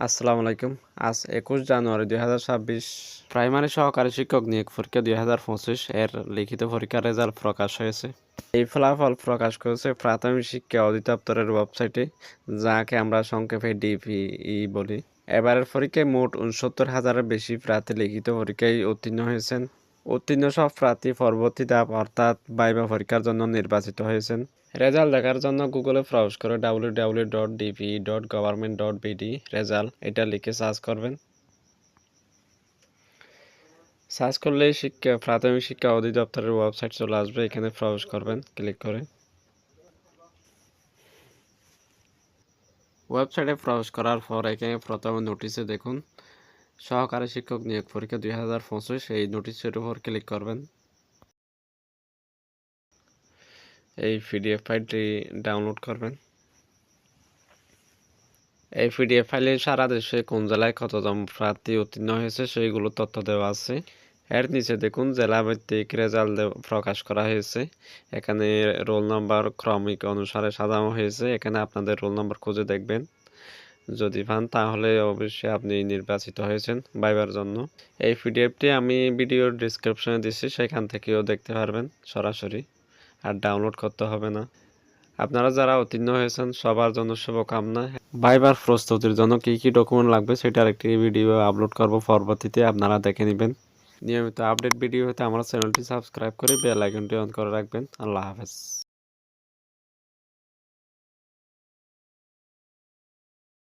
আসসালামু আলাইকুম। আজ ২১ জানুয়ারি ২০২৬ প্রাইমারি সহকারী শিক্ষক নিয়োগ পরীক্ষা ২০২৫ এর লিখিত পরীক্ষার রেজাল্ট প্রকাশ হয়েছে। এই ফলাফল প্রকাশ করেছে প্রাথমিক শিক্ষা অধিদপ্তরের ওয়েবসাইটে, যাকে আমরা সংক্ষেপে ডিপিই বলি। এবারের পরীক্ষায় মোট ৬৯,০০০-এর বেশি প্রার্থী লিখিত পরীক্ষায় উত্তীর্ণ হয়েছেন। উত্তীর্ণ সব প্রার্থী পরবর্তী ধাপ অর্থাৎ ভাইভা পরীক্ষার জন্য নির্বাচিত হয়েছেন। রেজাল্ট দেখার জন্য গুগলে প্রবেশ করে www.dpe.government.bd রেজাল্ট এটা লিখে সার্চ করবেন। সার্চ করলেই প্রাথমিক শিক্ষা অধিদপ্তরের ওয়েবসাইট চলে আসবে। এখানে প্রবেশ করবেন ক্লিক করে। ওয়েবসাইটে প্রবেশ করার পর এখানে প্রথমে নোটিশে দেখুন সহকারী শিক্ষক নিয়োগ পরীক্ষা ২০২৫, এই নোটিশের উপর ক্লিক করবেন। এই পিডিএফ ফাইলটি ডাউনলোড করবেন। এই পিডিএফ ফাইলে সারা দেশে কোন জেলায় কতজন প্রার্থী উত্তীর্ণ হয়েছে সেইগুলো তথ্য দেওয়া আছে। এর নিচে দেখুন জেলা ভিত্তিক রেজাল্ট প্রকাশ করা হয়েছে। এখানে রোল নাম্বার ক্রমিক অনুসারে সাজানো হয়েছে। এখানে আপনাদের রোল নাম্বার খুঁজে দেখবেন। যদি পান তাহলে অবশ্যই আপনি নির্বাচিত হয়েছেন ভাইবার জন্য। এই পিডিএফটি আমি ভিডিওর ডিসক্রিপশনে দিচ্ছি, সেখান থেকেও দেখতে পারবেন সরাসরি, আর ডাউনলোড করতে হবে না। আপনারা যারা উত্তীর্ণ হয়েছেন সবার জন্য শুভকামনা। ভাইবার প্রস্তুতির জন্য কী কী ডকুমেন্ট লাগবে সেটার একটি ভিডিও আপলোড করব, পরবর্তীতে আপনারা দেখে নেবেন। নিয়মিত আপডেট ভিডিও হতে আমার চ্যানেলটি সাবস্ক্রাইব করে বেল আইকনটি অন করে রাখবেন। আল্লাহ হাফেজ।